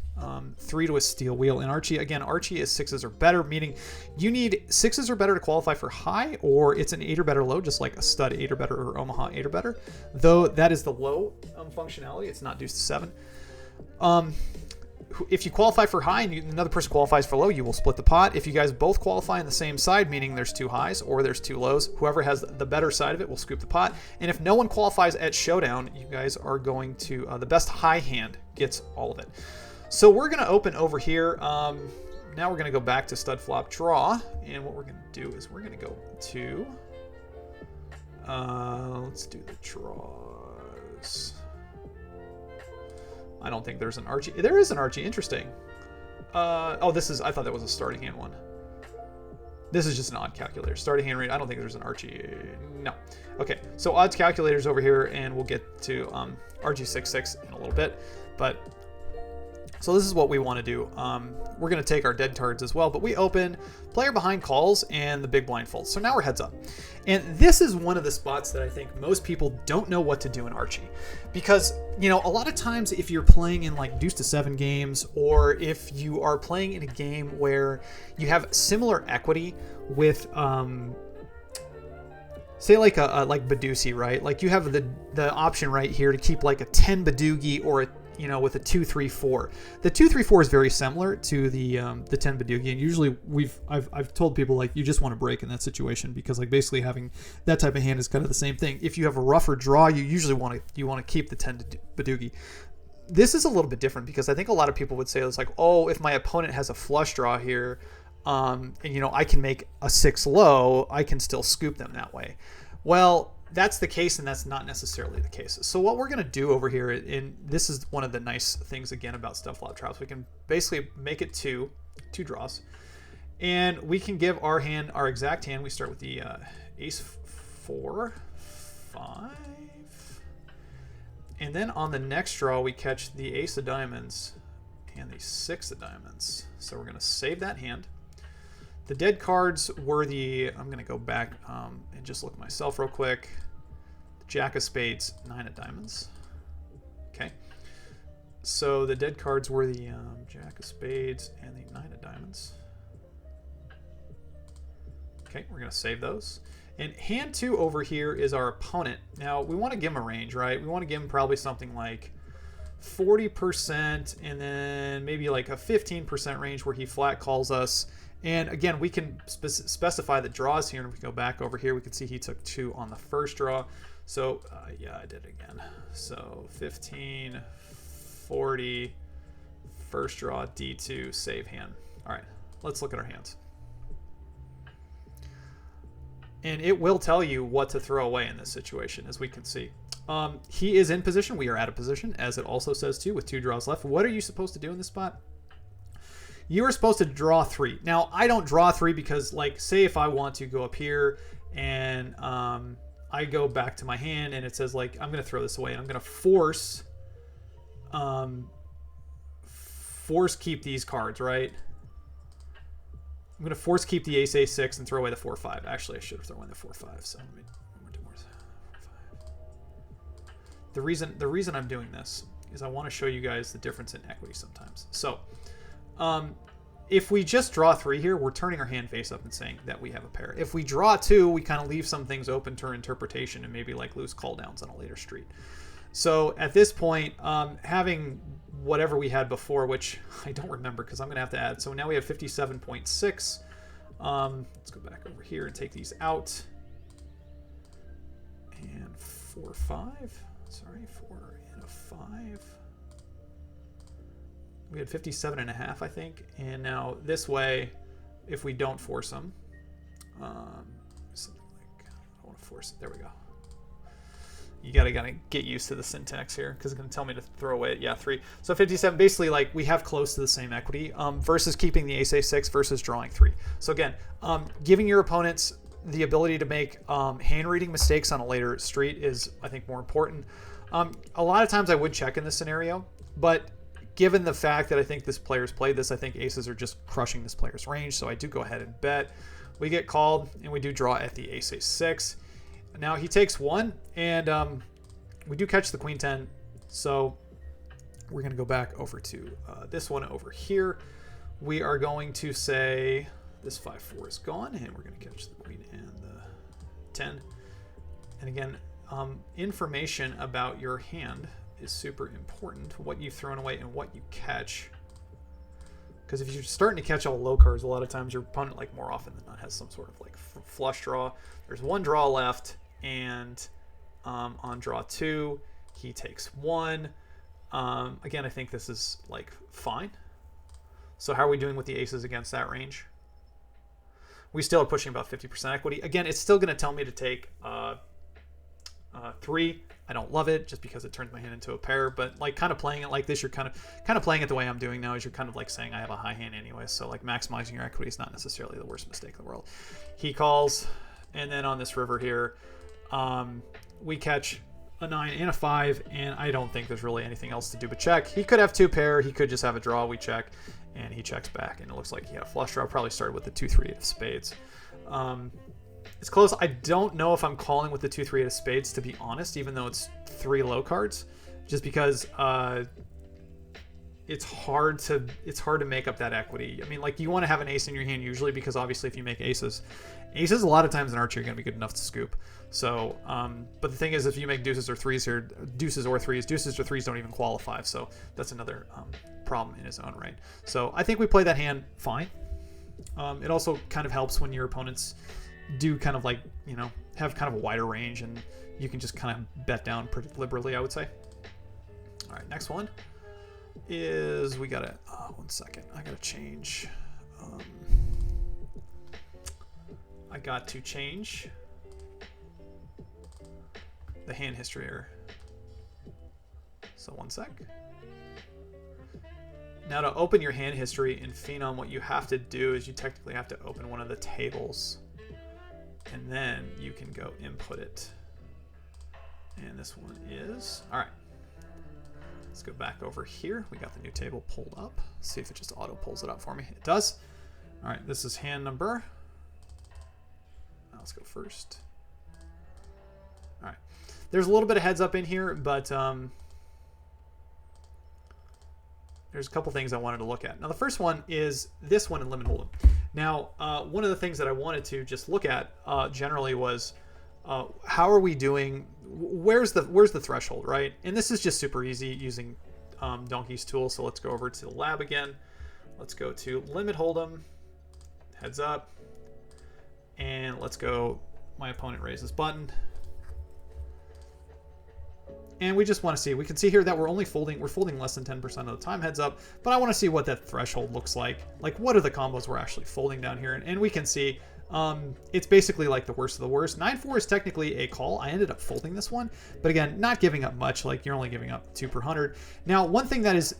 3 to a steel wheel. And Archie, again, Archie is 6s or better, meaning you need 6s or better to qualify for high, or it's an 8 or better low, just like a stud 8 or better or Omaha 8 or better. Though that is the low functionality. It's not deuce to 7. If you qualify for high and another person qualifies for low, you will split the pot. If you guys both qualify on the same side, meaning there's 2 highs or there's 2 lows, whoever has the better side of it will scoop the pot. And if no one qualifies at showdown, you guys are going to, the best high hand gets all of it. So we're going to open over here. Now we're going to go back to stud flop draw. And what we're going to do is we're going to go to, let's do the draws. I don't think there's an Archie. There is an Archie. Interesting. Oh, this is... I thought that was a starting hand one. This is just an odd calculator. Starting hand rate. I don't think there's an Archie. No. Okay. So odds calculators over here, and we'll get to RG66 in a little bit. But so this is what we want to do. We're going to take our dead cards as well, but we open player behind calls and the big blind folds. So now we're heads up. And this is one of the spots that I think most people don't know what to do in Archie. Because, you know, a lot of times if you're playing in like deuce to 7 games, or if you are playing in a game where you have similar equity with, say like like Badusi, right? Like you have the option right here to keep like a 10 Badugi or a, you know, with a 2-3-4. The 2-3-4 is very similar to the 10 Badugi, and usually I've told people like you just want to break in that situation, because like basically having that type of hand is kind of the same thing. If you have a rougher draw, you usually want to keep the 10 Badugi. This is a little bit different, because I think a lot of people would say it's like, oh, if my opponent has a flush draw here, and you know I can make a 6 low, I can still scoop them that way. Well, that's the case, and that's not necessarily the case. So what we're going to do over here, and this is one of the nice things again about stud flop traps, we can basically make it two draws, and we can give our hand, our exact hand. We start with the ace 4, 5, and then on the next draw we catch the ace of diamonds and the 6 of diamonds. So we're going to save that hand. The dead cards were the, I'm going to go back and just look myself real quick. The Jack of Spades, 9 of Diamonds. Okay. So the dead cards were the Jack of Spades and the 9 of Diamonds. Okay, we're going to save those. And hand 2 over here is our opponent. Now, we want to give him a range, right? We want to give him probably something like 40% and then maybe like a 15% range where he flat calls us. And again, we can specify the draws here, and if we go back over here, we can see he took 2 on the first draw. So yeah, I did it again. So 15, 40, first draw, D2, save hand. All right, let's look at our hands. And it will tell you what to throw away in this situation, as we can see. He is in position. We are out of position, as it also says too, with 2 draws left. What are you supposed to do in this spot? You are supposed to draw 3. Now, I don't draw 3 because, like, say if I want to go up here and I go back to my hand and it says, like, I'm going to throw this away and I'm going to force keep these cards, right? I'm going to force keep the ace a6 and throw away the 4-5. Actually, I should have thrown away the 4-5. So let me do more. 4-5. The reason I'm doing this is I want to show you guys the difference in equity sometimes. So if we just draw 3 here, we're turning our hand face up and saying that we have a pair. If we draw 2, we kind of leave some things open to interpretation and maybe like lose call downs on a later street. So at this point, having whatever we had before, which I don't remember because I'm going to have to add. So now we have 57.6. Let's go back over here and take these out. And 4, 5. Sorry, 4 and a 5. We had 57.5, I think. And now this way, if we don't force them, something like, I don't want to force it. There we go. You gotta get used to the syntax here because it's gonna tell me to throw away, yeah, 3. So 57, basically, like we have close to the same equity versus keeping the ace a6 versus drawing 3. So again, giving your opponents the ability to make hand reading mistakes on a later street is, I think, more important. A lot of times I would check in this scenario, but given the fact that I think this player's played this, I think aces are just crushing this player's range, so I do go ahead and bet. We get called, and we do draw at the ace a6. Now he takes 1, and we do catch the queen 10, so we're going to go back over to this one over here. We are going to say this 5-4 is gone, and we're going to catch the queen and the 10. And again, information about your hand is super important, what you've thrown away and what you catch. Because if you're starting to catch all low cards, a lot of times your opponent, like more often than not, has some sort of like flush draw. There's 1 draw left, and on draw 2, he takes 1. Again, I think this is like fine. So how are we doing with the aces against that range? We still are pushing about 50% equity. Again, it's still going to tell me to take 3. I don't love it just because it turns my hand into a pair, but like kind of playing it like this, you're kind of playing it the way I'm doing now, is you're kind of like saying I have a high hand anyway, so like maximizing your equity is not necessarily the worst mistake in the world. He calls, and then on this river here, we catch a 9 and a 5, and I don't think there's really anything else to do but check. He could have 2 pair, he could just have a draw, we check, and he checks back, and it looks like he had a flush draw. Probably started with the 2-3 of spades. It's close. I don't know if I'm calling with the 2-3 of spades, to be honest, even though it's 3 low cards, just because it's hard to make up that equity. I mean, like, you want to have an ace in your hand usually, because obviously if you make aces a lot of times in Archie are going to be good enough to scoop. So, but the thing is, if you make deuces or threes here, deuces or threes don't even qualify. So that's another problem in his own right. So I think we play that hand fine. It also kind of helps when your opponents do kind of like, you know, have kind of a wider range, and you can just kind of bet down pretty liberally, I would say. All right, next one is we gotta, 1 second, I gotta change. I got to change the hand history here. So 1 sec. Now to open your hand history in Phenom, what you have to do is you technically have to open one of the tables, and then you can go input it. And this one is, all right. Let's go back over here. We got the new table pulled up. See if it just auto pulls it up for me. It does. All right, this is hand number. Now let's go first. All right. There's a little bit of heads up in here, but there's a couple things I wanted to look at. Now the first one is this one in Limit Hold'em. Now, one of the things that I wanted to just look at generally was how are we doing? Where's the threshold, right? And this is just super easy using Donkey's tool. So let's go over to the lab again. Let's go to Limit Hold'em, heads up, and let's go. My opponent raises button, and we just want to see. We can see here that we're folding less than 10% of the time, heads up. But I want to see what that threshold looks like. Like, what are the combos we're actually folding down here? And we can see it's basically like the worst of the worst. 9-4 is technically a call. I ended up folding this one, but again, not giving up much. Like, you're only giving up 2 per 100. Now, one thing that is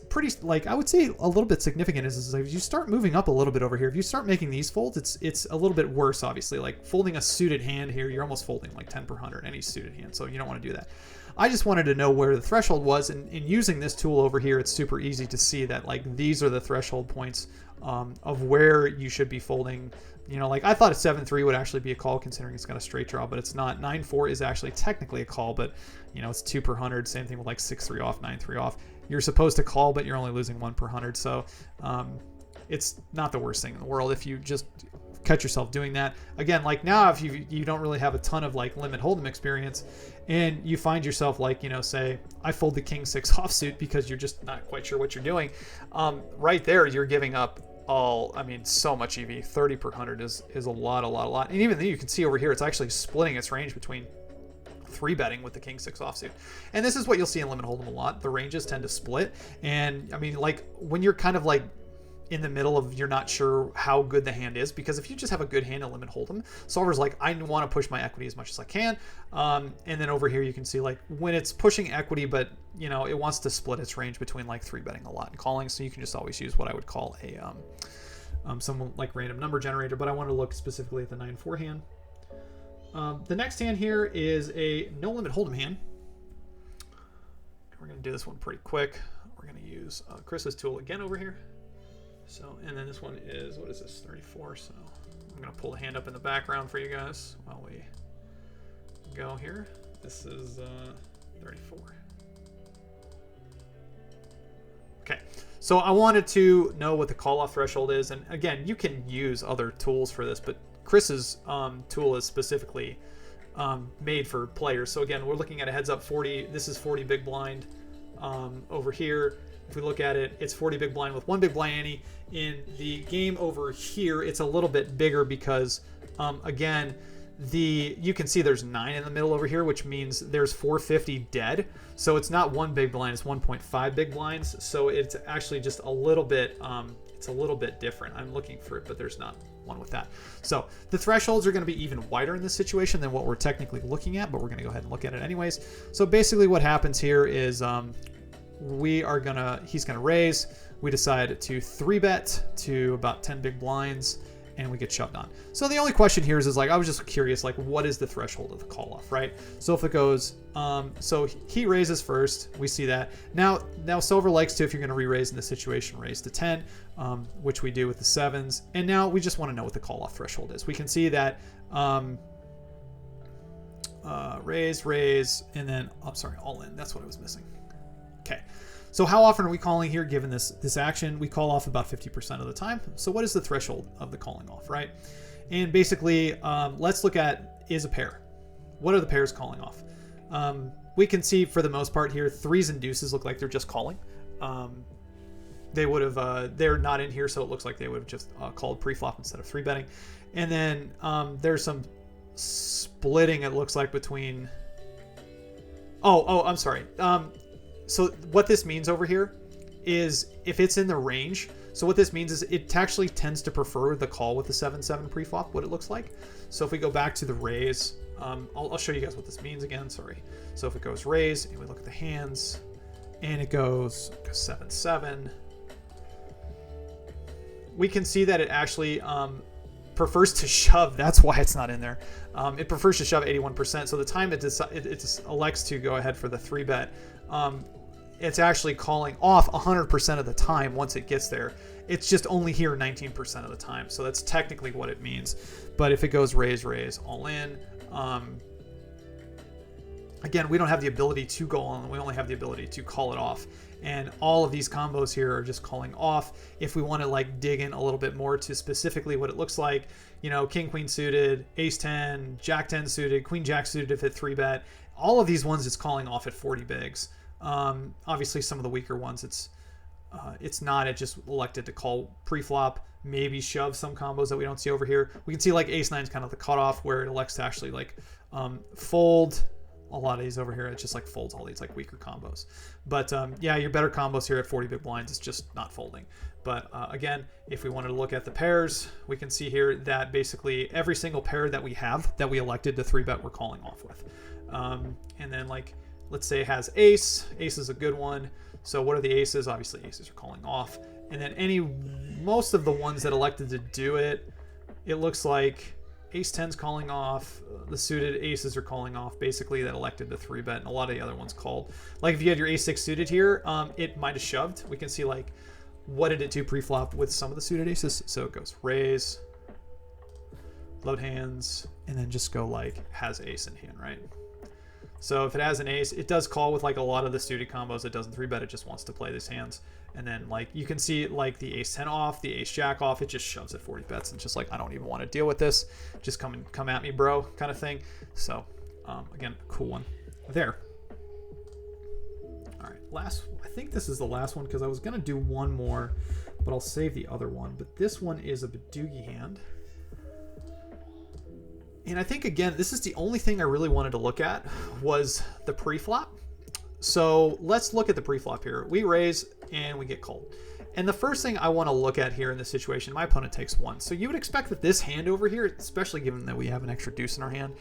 pretty, like, I would say a little bit significant is if you start moving up a little bit over here, if you start making these folds, it's a little bit worse, obviously. Like, folding a suited hand here, you're almost folding like 10 per 100, any suited hand, so you don't want to do that. I just wanted to know where the threshold was, and in using this tool over here, it's super easy to see that, like, these are the threshold points of where you should be folding. You know, like, I thought a 7-3 would actually be a call considering it's got a straight draw, but it's not. 9-4 is actually technically a call, but, you know, it's 2 per 100. Same thing with like 6-3 off, 9-3 off. You're supposed to call, but you're only losing 1 per 100. So it's not the worst thing in the world if you just catch yourself doing that. Again, like, now if you don't really have a ton of like Limit Hold'em experience, and you find yourself, like, you know, say I fold the King 6 offsuit because you're just not quite sure what you're doing, right there you're giving up so much EV. 30 per 100 is a lot. And even then you can see over here it's actually splitting its range between 3-betting with the King 6 offsuit. And this is what you'll see in Limit Hold'em a lot. The ranges tend to split, and I mean, like, when you're kind of like in the middle of, you're not sure how good the hand is, because if you just have a good hand in Limit Hold'em, solver's like, I want to push my equity as much as I can, and then over here you can see, like, when it's pushing equity, but, you know, it wants to split its range between like 3-betting a lot and calling, so you can just always use what I would call a some like random number generator. But I want to look specifically at the 9-4 hand. The next hand here is a no Limit Hold'em hand. We're going to do this one pretty quick. We're going to use Chris's tool again over here. So, and then this one is, what is this, 34? So I'm going to pull the hand up in the background for you guys while we go here. This is 34. Okay, so I wanted to know what the call-off threshold is, and again, you can use other tools for this, but Chris's tool is specifically made for players. So again, we're looking at a heads-up 40. This is 40 big blind over here. If we look at it, it's 40 big blind with 1 big blind ante. In the game over here, it's a little bit bigger because, again, you can see there's 9 in the middle over here, which means there's 450 dead. So it's not 1 big blind, it's 1.5 big blinds. So it's actually just a little bit, it's a little bit different. I'm looking for it, but there's not one with that. So the thresholds are going to be even wider in this situation than what we're technically looking at, but we're going to go ahead and look at it anyways. So basically what happens here is he's going to raise. We decide to 3-bet to about 10 big blinds, and we get shoved on. So the only question here is like, I was just curious, like, what is the threshold of the call off, right? So if it goes, so he raises first, we see that. Now Silver likes to, if you're going to re-raise in this situation, raise to 10, which we do with the 7s. And now we just want to know what the call off threshold is. We can see that raise, and then, I'm sorry, all in. That's what I was missing. Okay. So how often are we calling here given this action? We call off about 50% of the time. So what is the threshold of the calling off, right? And basically, let's look at is a pair. What are the pairs calling off? We can see for the most part here, 3s and deuces look like they're just calling. They would have, they're not in here, so it looks like they would have just called pre-flop instead of 3-betting. And then there's some splitting, it looks like, between... Oh, I'm sorry. So what this means over here is if it's in the range, so what this means is it actually tends to prefer the call with the 7-7 preflop, what it looks like. So if we go back to the raise, I'll show you guys what this means again, sorry. So if it goes raise and we look at the hands and it goes 7-7, we can see that it actually prefers to shove. That's why it's not in there. It prefers to shove 81%. So the time it elects to go ahead for the 3-bet, it's actually calling off 100% of the time once it gets there. It's just only here 19% of the time. So that's technically what it means. But if it goes raise, all in, again, we don't have the ability to go on. We only have the ability to call it off. And all of these combos here are just calling off. If we want to like dig in a little bit more to specifically what it looks like, you know, King, Queen suited, Ace 10, Jack 10 suited, Queen Jack suited if it 3-bet. All of these ones it's calling off at 40 bigs. Obviously some of the weaker ones it's not. It just elected to call pre-flop, maybe shove some combos that we don't see over here. We can see like Ace 9 is kind of the cutoff where it elects to actually like fold. A lot of these over here, it just like folds all these like weaker combos. But yeah, your better combos here at 40 big blinds is just not folding. But again, if we wanted to look at the pairs, we can see here that basically every single pair that we have that we elected to 3-bet, we're calling off with. And then like, let's say it has ace. Ace is a good one. So what are the aces? Obviously aces are calling off. And then most of the ones that elected to do it, it looks like Ace 10's calling off, the suited aces are calling off, basically that elected to 3-bet, and a lot of the other ones called. Like if you had your Ace 6 suited here, it might have shoved. We can see like, what did it do pre-flop with some of the suited aces? So it goes raise, load hands, and then just go like, has ace in hand, right? So if it has an ace, it does call with like a lot of the suited combos. It doesn't 3-bet, it just wants to play these hands. And then like you can see like the Ace 10 off, the Ace Jack off, it just shoves at 40 bets and just like, I don't even want to deal with this. Just come at me, bro, kind of thing. So again, cool one there. All right, I think this is the last one because I was going to do one more, but I'll save the other one. But this one is a Badoogie hand. And I think, again, this is the only thing I really wanted to look at was the pre-flop. So let's look at the pre-flop here. We raise and we get called. And the first thing I want to look at here in this situation, my opponent takes 1. So you would expect that this hand over here, especially given that we have an extra deuce in our hand,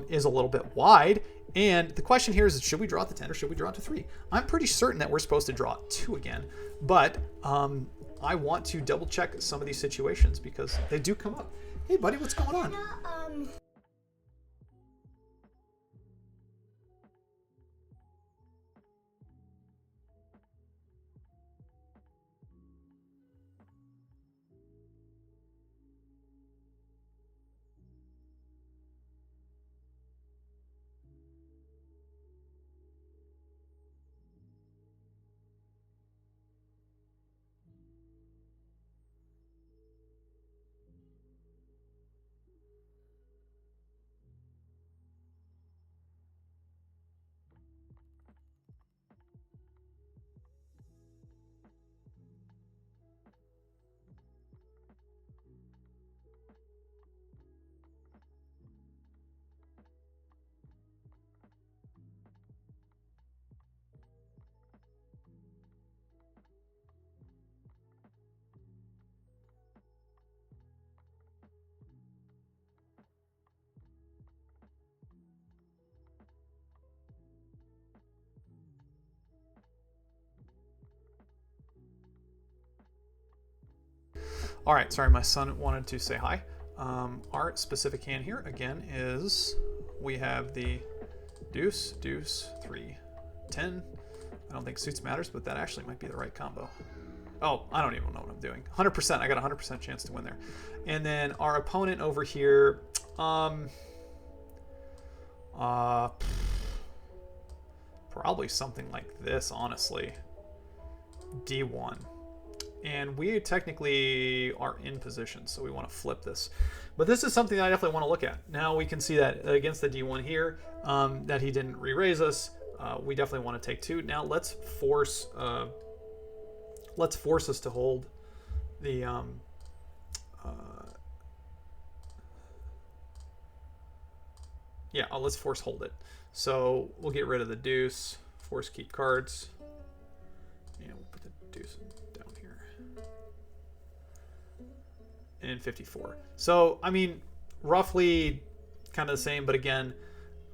is a little bit wide. And the question here is, should we draw it to 10 or should we draw it to 3? I'm pretty certain that we're supposed to draw 2 again. But I want to double check some of these situations because they do come up. Hey, buddy, what's going on? All right, sorry, my son wanted to say hi. Our specific hand here, again, is we have the deuce, deuce, 3, 10. I don't think suits matters, but that actually might be the right combo. Oh, I don't even know what I'm doing. 100%. I got a 100% chance to win there. And then our opponent over here, probably something like this, honestly. D1. And we technically are in position, so we want to flip this. But this is something that I definitely want to look at. Now we can see that against the D1 here, that he didn't re-raise us. We definitely want to take 2. Now let's force us to hold the let's force hold it. So we'll get rid of the deuce, force keep cards, and we'll put the deuce down here. And 54. So I mean, roughly kind of the same, but again,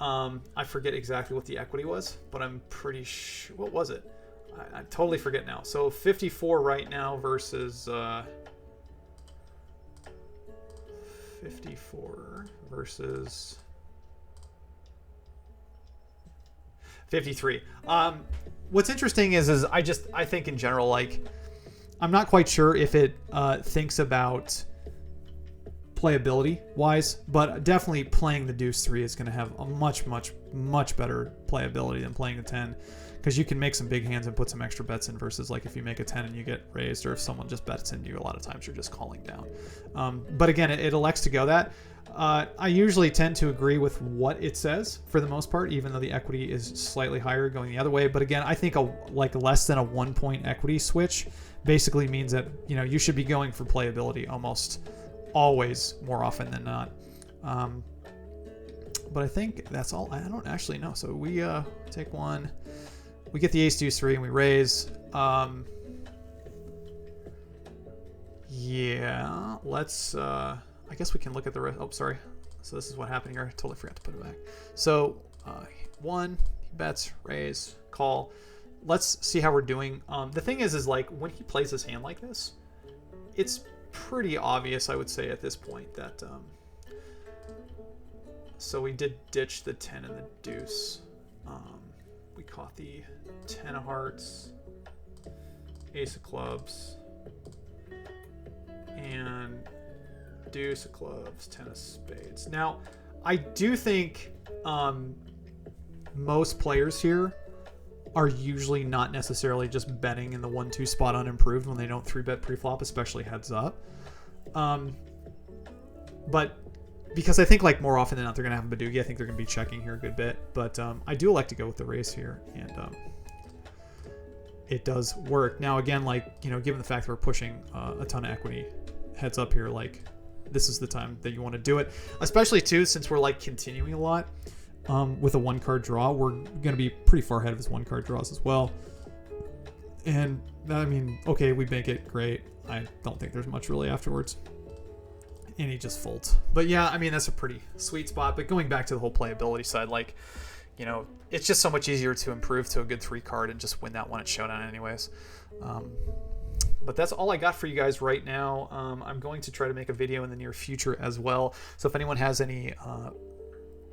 I forget exactly what the equity was, but I'm pretty sure. What was it? I totally forget now. So 54 right now versus 54 versus 53. What's interesting is I think in general, like, I'm not quite sure if it thinks about playability wise, but definitely playing the deuce 3 is going to have a much better playability than playing the 10, because you can make some big hands and put some extra bets in versus like if you make a 10 and you get raised, or if someone just bets into you, a lot of times you're just calling down. But again, it elects to go that. I usually tend to agree with what it says for the most part, even though the equity is slightly higher going the other way. But again, I think like less than a 1 point equity switch basically means that, you know, you should be going for playability almost always, more often than not. But I think that's all. I don't actually know. So we take 1, we get the ace deuce 3 and we raise. Yeah, let's I guess we can look at the rest. Oh, sorry. So this is what happened here. I totally forgot to put it back. So 1, he bets, raise, call. Let's see how we're doing. The thing is like when he plays his hand like this, it's pretty obvious, I would say, at this point that so we did ditch the 10 and the deuce. We caught the 10 of hearts, ace of clubs, and deuce of clubs, 10 of spades. Now, I do think most players here are usually not necessarily just betting in the 1-2 spot unimproved when they don't 3-bet pre-flop, especially heads up. But because I think like more often than not they're going to have a Badoogie, I think they're going to be checking here a good bit. But I do like to go with the raise here, and it does work. Now again, like, you know, given the fact that we're pushing a ton of equity heads up here, like this is the time that you want to do it, especially too since we're like continuing a lot. With a 1-card draw, we're going to be pretty far ahead of his 1-card draws as well. And I mean, okay, we make it great. I don't think there's much really afterwards. And he just folds. But yeah, I mean, that's a pretty sweet spot. But going back to the whole playability side, like, you know, it's just so much easier to improve to a good 3-card and just win that one at Showdown anyways. But that's all I got for you guys right now. I'm going to try to make a video in the near future as well. So if anyone has any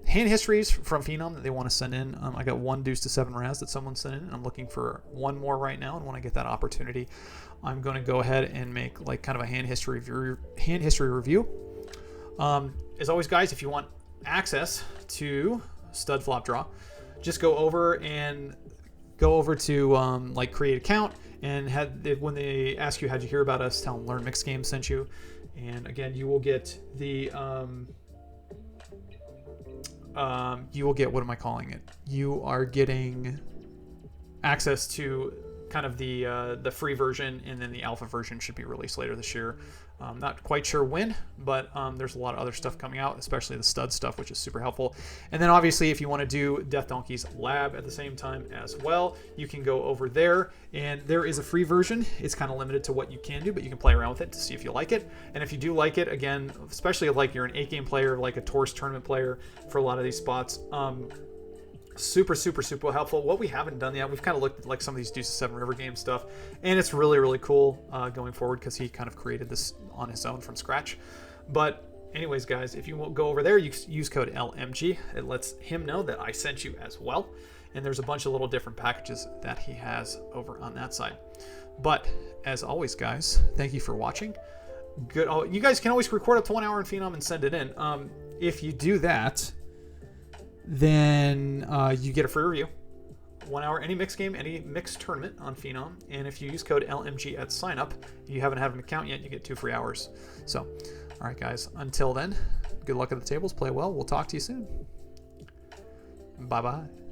hand histories from Phenom that they want to send in, I got 1 deuce to 7 Raz that someone sent in, and I'm looking for 1 more right now. And when I get that opportunity, I'm going to go ahead and make like kind of a hand history review. As always, guys, if you want access to stud flop draw, just go over to like create account, and when they ask you how'd you hear about us, tell them learnmixgames sent you. And again, you will get the you will get, what am I calling it? You are getting access to kind of the free version, and then the alpha version should be released later this year. Not quite sure when, but there's a lot of other stuff coming out, especially the stud stuff, which is super helpful. And then obviously, if you want to do Death Donkey's Lab at the same time as well, you can go over there, and there is a free version. It's kind of limited to what you can do, but you can play around with it to see if you like it. And if you do like it, again, especially like you're an 8-game player, like a Tours tournament player for a lot of these spots, Super, super, super helpful. What we haven't done yet, we've kind of looked at like some of these Deuces 7 River game stuff, and it's really, really cool going forward because he kind of created this on his own from scratch. But anyways, guys, if you go over there, you use code LMG. It lets him know that I sent you as well. And there's a bunch of little different packages that he has over on that side. But as always, guys, thank you for watching. Good. Oh, you guys can always record up to 1 hour in Phenom and send it in. If you do that, then you get a free review. 1 hour, any mixed game, any mixed tournament on Phenom. And if you use code LMG at sign up, if you haven't had an account yet, you get 2 free hours. So, all right, guys, until then, good luck at the tables. Play well. We'll talk to you soon. Bye-bye.